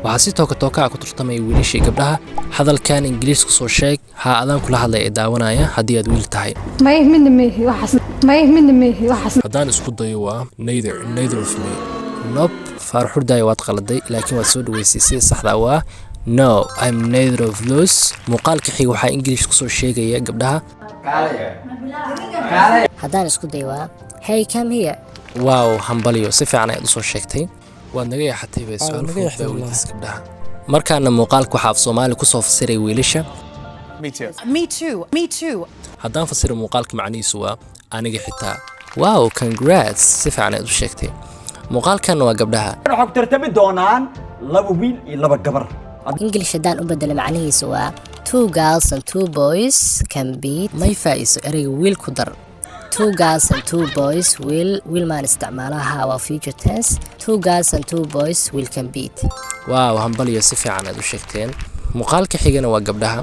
waxaa si tooka ku turtamay wiilashii gabdhaha hadalkan ingiriisku soo sheeg ha adaan kula hadlay ee daawanaya haddii aad wiil tahay haddaan isku dayo waa neither of me nope farxurdaay waad qaladay laakiin waad soo dhaweysay si saxda waa no I'm neither of those muuqaalka xiga waxaa ingiriisku soo sheegaya gabdhaha haddaan isku dayo waa hey come here waaw hambaliyo si fiican ayaad u soo sheegtay waad naga yaxatay bay su'aal fudud weydiis gabdhaha markaana muuqaalka waxaa af Soomaali ku soo fasiray wiilasha me too haddaan fasiro muuqaalka macnihiisu waa aniga xitaa wow congrats si fiican ayaad u sheegtay muuqaalkan waa gabdhaha waxaa ku tartami doonaan laba wiil iyo laba gabar English haddaan u bedelo macnihiisu waa two girls and two boys can beat may faa'iiso ereyga wiil ku dar two girls and two boys will maan isticmaalaha waa future tense two girls and two boys will compete waaw hambaliyo si fiican aad u sheegteen muuqaalka xigana waa gabdhaha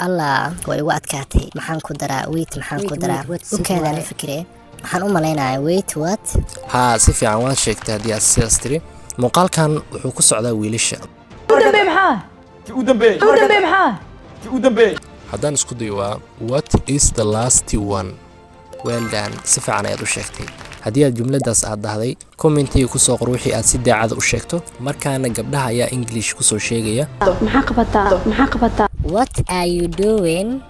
allah way ugu adkaatay maxaan ku daraa maxaan ku daraa ukaada la fikiree waxaan u maleynayaa what haa si fiican waad sheegtay haddii aad sidaas tiri muuqaalkan wuxuu ku socdaa wiilasha haddaan isku dayo waa what is the last one well done si fiican ayaad u sheegtay haddii aad jumladaas aad dhahday commentiga ku soo qor wixii aad si daacad u sheegto markaana gabdhaha ayaa English ku soo sheegaya maxaa qabataa what are you doing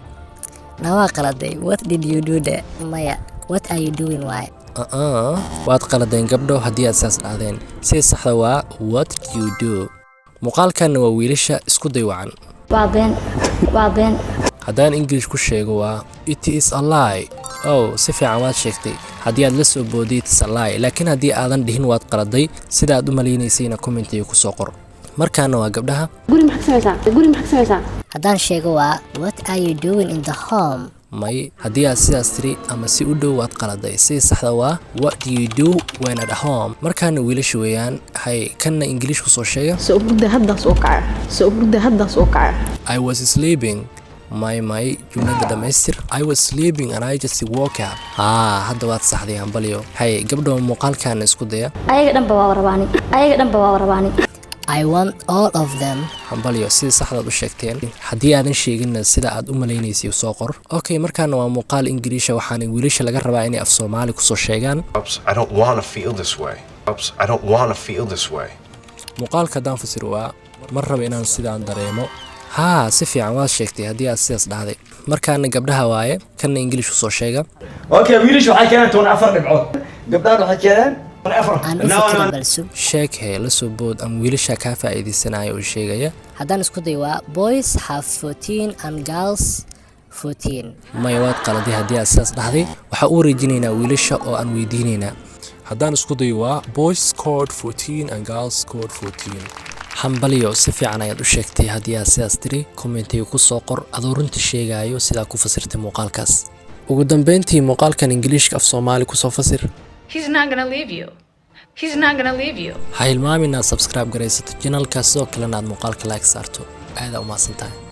nawaa qaladay what did you do there maya what are you doing why waad qaladeen gabdho haddii aad saas dhahdeen si saxda waa what did you do muuqaalkanna waa wiilasha isku day wacan waa been haddaan English ku sheego waa it is a lie si fiican waad sheegtay haddii aad la soo booday it is a lie laakiin haddii aadan dhihin waad qaladay sida aad u maleynaysayna commentiga ku soo qor markaana waa gabdhaha guri maxaa samaysaa haddaan sheego waa what are you doing in the home may haddii aad sidaas tiri ama si u dhow waad qaladay si saxda waa what do you do when at home markaana wiilasha weeyaan hay kanna English ku soo sheega soo burda haddaas oo kacay I was sleeping my jumlada dhamaystir I was sleeping and I just woke up hadda waad saxday hambaliyo hay gabdho muuqaalkan isku daya ayaga dhanba waa rabaani I want all of them hambaliyo si saxda u sheegteen haddii aadan sheegin sida aad u maleynaysay soo qor okay markaana waa muuqaal Ingiriis waxaana wiilasha laga rabaa inay af Soomaali ku soo sheegaan I don't want to feel this way muuqaalka daan fasiro waa mar raba inaan sidaan dareemo si fiican waad sheegtay haddii aad sidaas dhahday markaana gabdhaha waaye kanna English soo sheega okay wiilasha waxay keeneen 14 dhibcood gabdhaha waxay keeneen sheeg la soo bood ama wiilasha ka faa'iideysanaya oo sheegaya haddaan isku dayo waa boys have 14 and girls 14 may waad qaladay haddii aad sidaas dhahday waxaa u wareejinaynaa wiilasha oo aan weydiinaynaa haddaan isku dayo waa boys scored 14 and girls scored 14 hambaliyo si fiican ayaad u sheegtay haddii aad sidaas tiri commentiga ku soo qor adoo runta sheegayo sidaa ku fasirtay muuqaalkaas ugu dambeyntii muuqaalkan Ingiriiska af Soomaali ku soo fasir He's not gonna leave you ha hilmaamin inaad subscribe garaysato channelka sidoo kalena aad muuqaalka like saarto aad u mahadsantahay